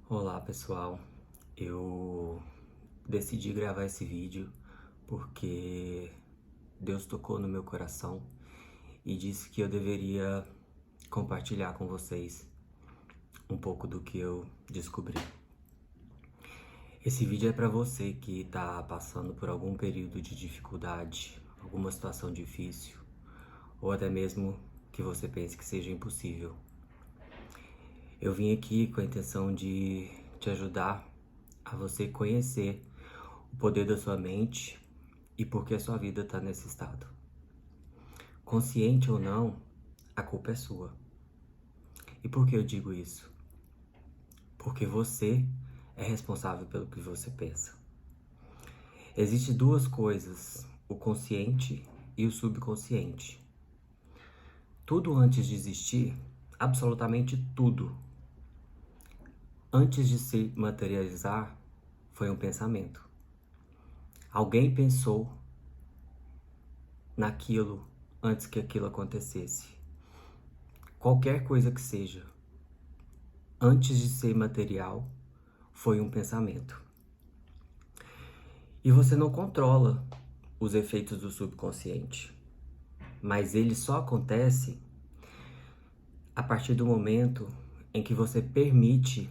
Olá pessoal, eu decidi gravar esse vídeo porque Deus tocou no meu coração e disse que eu deveria compartilhar com vocês um pouco do que eu descobri. Esse vídeo é para você que está passando por algum período de dificuldade, alguma situação difícil, ou até mesmo que você pense que seja impossível. Eu vim aqui com a intenção de te ajudar a você conhecer o poder da sua mente e por que a sua vida está nesse estado. Consciente ou não, a culpa é sua. E por que eu digo isso? Porque você é responsável pelo que você pensa. Existem duas coisas, o consciente e o subconsciente. Tudo antes de existir, absolutamente tudo, antes de se materializar, foi um pensamento. Alguém pensou naquilo antes que aquilo acontecesse. Qualquer coisa que seja, antes de ser material, foi um pensamento. E você não controla os efeitos do subconsciente, mas ele só acontece a partir do momento em que você permite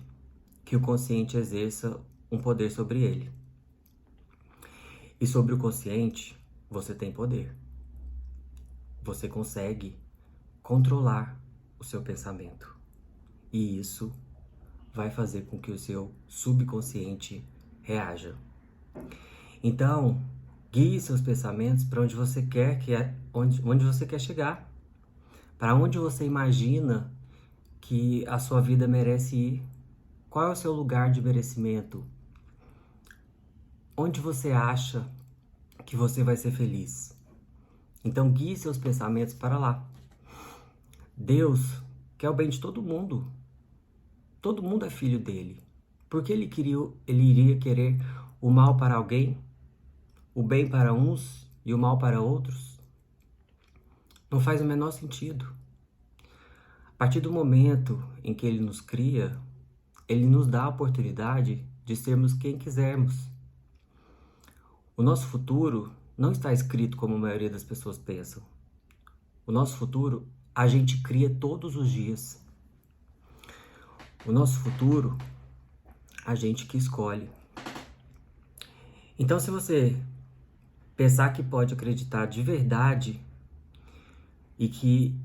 que o consciente exerça um poder sobre ele. E sobre o consciente, você tem poder. Você consegue controlar o seu pensamento. E isso vai fazer com que o seu subconsciente reaja. Então, guie seus pensamentos para onde você quer onde você quer chegar, para onde você imagina que a sua vida merece ir. Qual é o seu lugar de merecimento? Onde você acha que você vai ser feliz? Então, guie seus pensamentos para lá. Deus quer o bem de todo mundo. Todo mundo é filho dele. Por que ele iria querer o mal para alguém? O bem para uns e o mal para outros? Não faz o menor sentido. A partir do momento em que ele nos cria, ele nos dá a oportunidade de sermos quem quisermos. O nosso futuro não está escrito como a maioria das pessoas pensam. O nosso futuro a gente cria todos os dias. O nosso futuro a gente que escolhe. Então, se você pensar que pode acreditar de verdade e que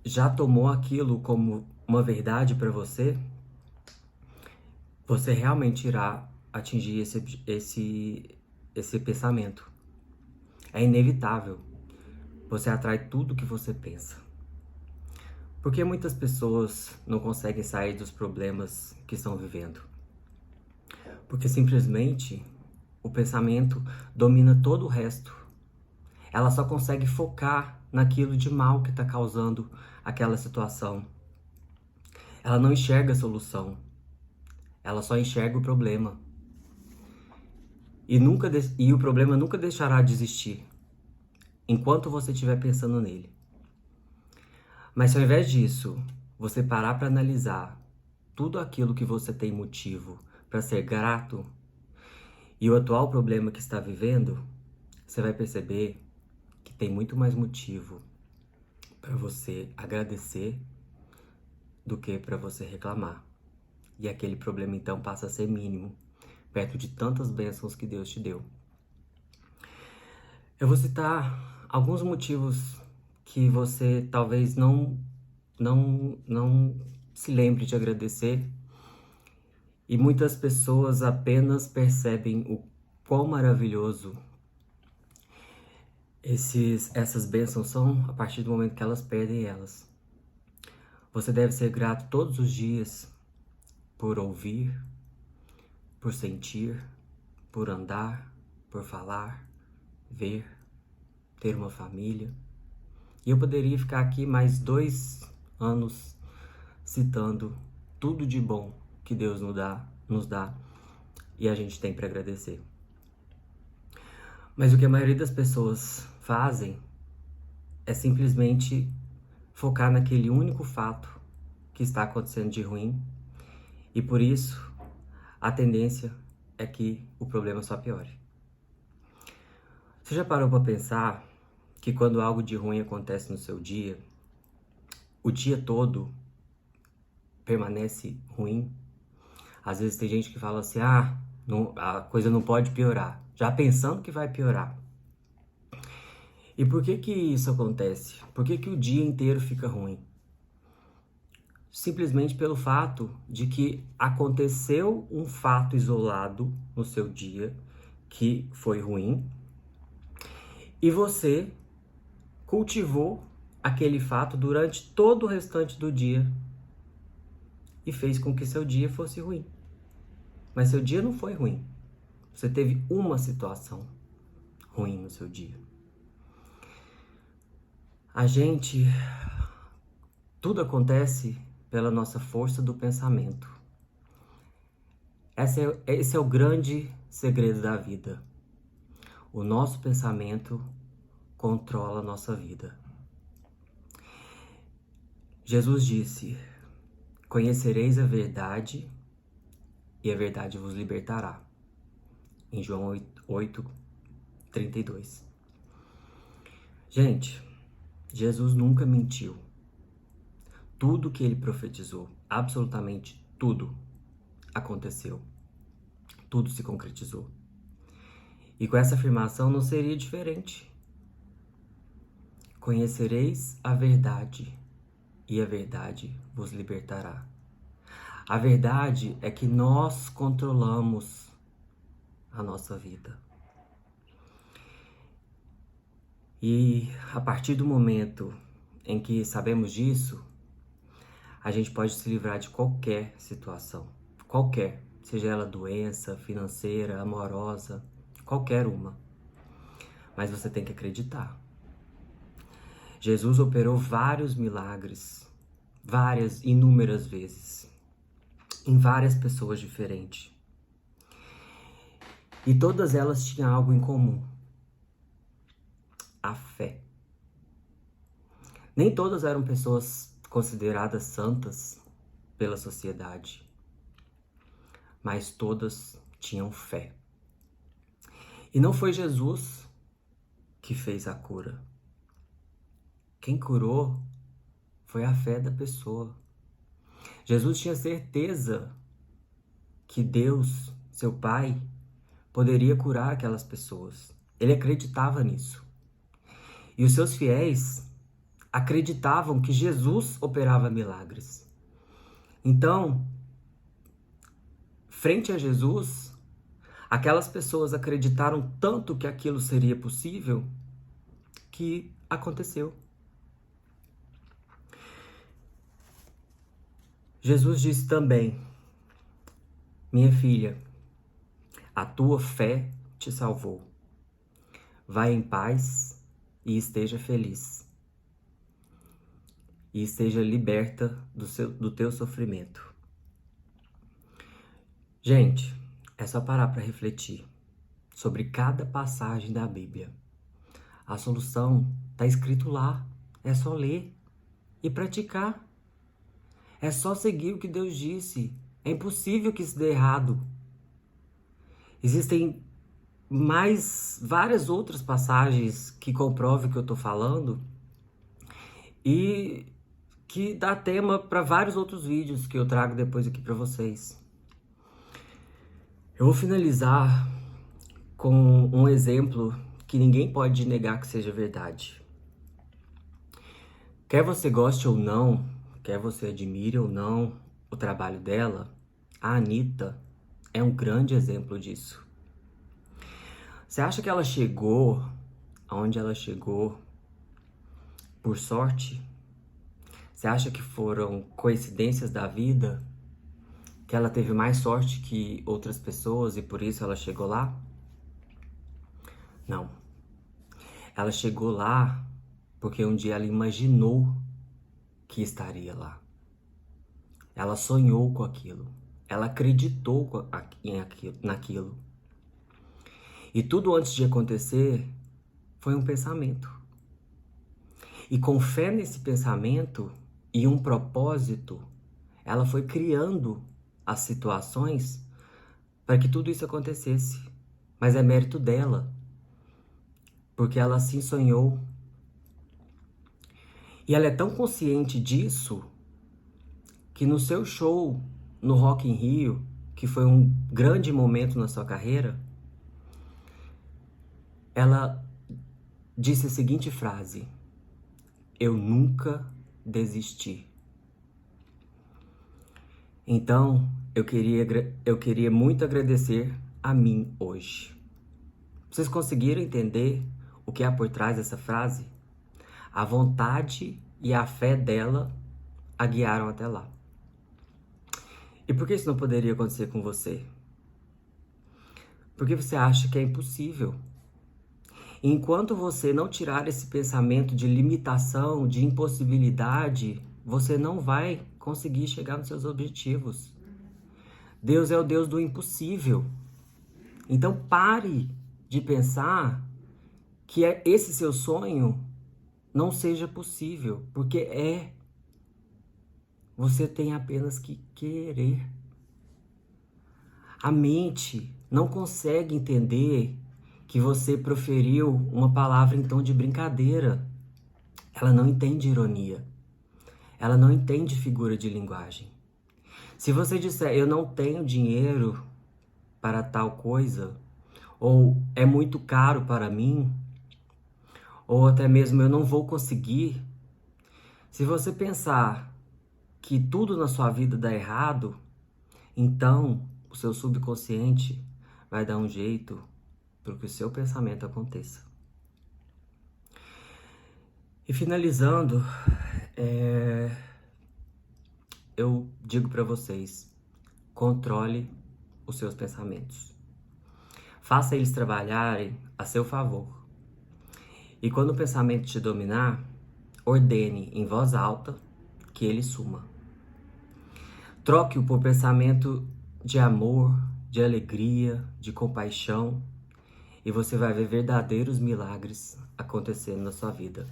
já tomou aquilo como uma verdade para você, você realmente irá atingir esse pensamento. É inevitável. Você atrai tudo que você pensa. Por que muitas pessoas não conseguem sair dos problemas que estão vivendo? Porque simplesmente o pensamento domina todo o resto. Ela só consegue focar naquilo de mal que está causando aquela situação. Ela não enxerga a solução. Ela só enxerga o problema. E o problema nunca deixará de existir enquanto você estiver pensando nele. Mas se ao invés disso, você parar para analisar tudo aquilo que você tem motivo para ser grato e o atual problema que está vivendo, você vai perceber que tem muito mais motivo para você agradecer do que para você reclamar. E aquele problema então passa a ser mínimo, perto de tantas bênçãos que Deus te deu. Eu vou citar alguns motivos que você talvez não se lembre de agradecer, e muitas pessoas apenas percebem o quão maravilhoso essas bênçãos são a partir do momento que elas perdem elas. Você deve ser grato todos os dias por ouvir, por sentir, por andar, por falar, ver, ter uma família. E eu poderia ficar aqui mais 2 anos citando tudo de bom que Deus nos dá e a gente tem para agradecer. Mas o que a maioria das pessoas fazem é simplesmente focar naquele único fato que está acontecendo de ruim E por isso, a tendência é que o problema só piore. Você já parou para pensar que quando algo de ruim acontece no seu dia, o dia todo permanece ruim? Às vezes tem gente que fala assim, a coisa não pode piorar, já pensando que vai piorar. E por que que isso acontece? Por que que o dia inteiro fica ruim? Simplesmente pelo fato de que aconteceu um fato isolado no seu dia que foi ruim e você cultivou aquele fato durante todo o restante do dia e fez com que seu dia fosse ruim. Mas seu dia não foi ruim. Você teve uma situação ruim no seu dia. Tudo acontece pela nossa força do pensamento. Esse é o grande segredo da vida. O nosso pensamento controla a nossa vida. Jesus disse: conhecereis a verdade e a verdade vos libertará. Em João 8:32. Gente, Jesus nunca mentiu. Tudo que ele profetizou, absolutamente tudo, aconteceu. Tudo se concretizou. E com essa afirmação não seria diferente. Conhecereis a verdade e a verdade vos libertará. A verdade é que nós controlamos a nossa vida. E a partir do momento em que sabemos disso, a gente pode se livrar de qualquer situação. Qualquer, seja ela doença, financeira, amorosa, qualquer uma. Mas você tem que acreditar. Jesus operou vários milagres, inúmeras vezes, em várias pessoas diferentes. E todas elas tinham algo em comum: a fé. Nem todas eram pessoas consideradas santas pela sociedade, mas todas tinham fé. E não foi Jesus que fez a cura. Quem curou foi a fé da pessoa. Jesus tinha certeza que Deus, seu Pai, poderia curar aquelas pessoas. Ele acreditava nisso. E os seus fiéis acreditavam que Jesus operava milagres. Então, frente a Jesus, aquelas pessoas acreditaram tanto que aquilo seria possível que aconteceu. Jesus disse também: minha filha, a tua fé te salvou. Vai em paz e esteja feliz. E esteja liberta do teu sofrimento. Gente, é só parar para refletir sobre cada passagem da Bíblia. A solução está escrito lá. É só ler e praticar. É só seguir o que Deus disse. É impossível que isso dê errado. Existem várias outras passagens que comprovam o que eu estou falando e que dá tema para vários outros vídeos que eu trago depois aqui para vocês. Eu vou finalizar com um exemplo que ninguém pode negar que seja verdade. Quer você goste ou não, quer você admire ou não o trabalho dela, a Anitta é um grande exemplo disso. Você acha que ela chegou aonde ela chegou por sorte? Você acha que foram coincidências da vida? Que ela teve mais sorte que outras pessoas e por isso ela chegou lá? Não. Ela chegou lá porque um dia ela imaginou que estaria lá. Ela sonhou com aquilo. Ela acreditou naquilo. E tudo antes de acontecer foi um pensamento. E com fé nesse pensamento e um propósito, ela foi criando as situações para que tudo isso acontecesse. Mas é mérito dela, porque ela assim sonhou. E ela é tão consciente disso que no seu show no Rock in Rio, que foi um grande momento na sua carreira, ela disse a seguinte frase: eu nunca desisti. Então, eu queria muito agradecer a mim hoje. Vocês conseguiram entender o que há por trás dessa frase? A vontade e a fé dela a guiaram até lá. E por que isso não poderia acontecer com você? Porque você acha que é impossível. E enquanto você não tirar esse pensamento de limitação, de impossibilidade, você não vai conseguir chegar nos seus objetivos. Deus é o Deus do impossível. Então pare de pensar que esse seu sonho não seja possível, porque é. Você tem apenas que querer. A mente não consegue entender que você proferiu uma palavra em tom de brincadeira. Ela não entende ironia. Ela não entende figura de linguagem. Se você disser, eu não tenho dinheiro para tal coisa, ou é muito caro para mim, ou até mesmo eu não vou conseguir, se você pensar que tudo na sua vida dá errado, então o seu subconsciente vai dar um jeito para que o seu pensamento aconteça. E finalizando, eu digo para vocês, controle os seus pensamentos. Faça eles trabalharem a seu favor. E quando o pensamento te dominar, ordene em voz alta que ele suma. Troque-o por pensamento de amor, de alegria, de compaixão, e você vai ver verdadeiros milagres acontecendo na sua vida.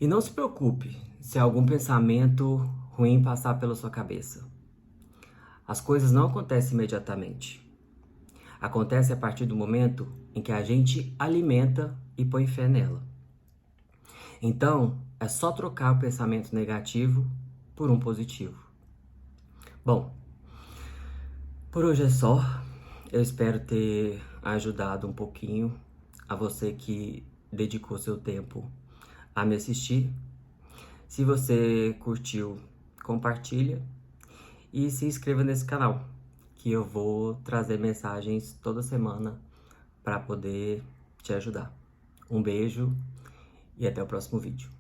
E não se preocupe se algum pensamento ruim passar pela sua cabeça. As coisas não acontecem imediatamente. Acontece a partir do momento em que a gente alimenta e põe fé nela. Então, é só trocar o pensamento negativo por um positivo. Bom, por hoje é só. Eu espero ter ajudado um pouquinho a você que dedicou seu tempo a me assistir. Se você curtiu, compartilha e se inscreva nesse canal, que eu vou trazer mensagens toda semana para poder te ajudar. Um beijo e até o próximo vídeo.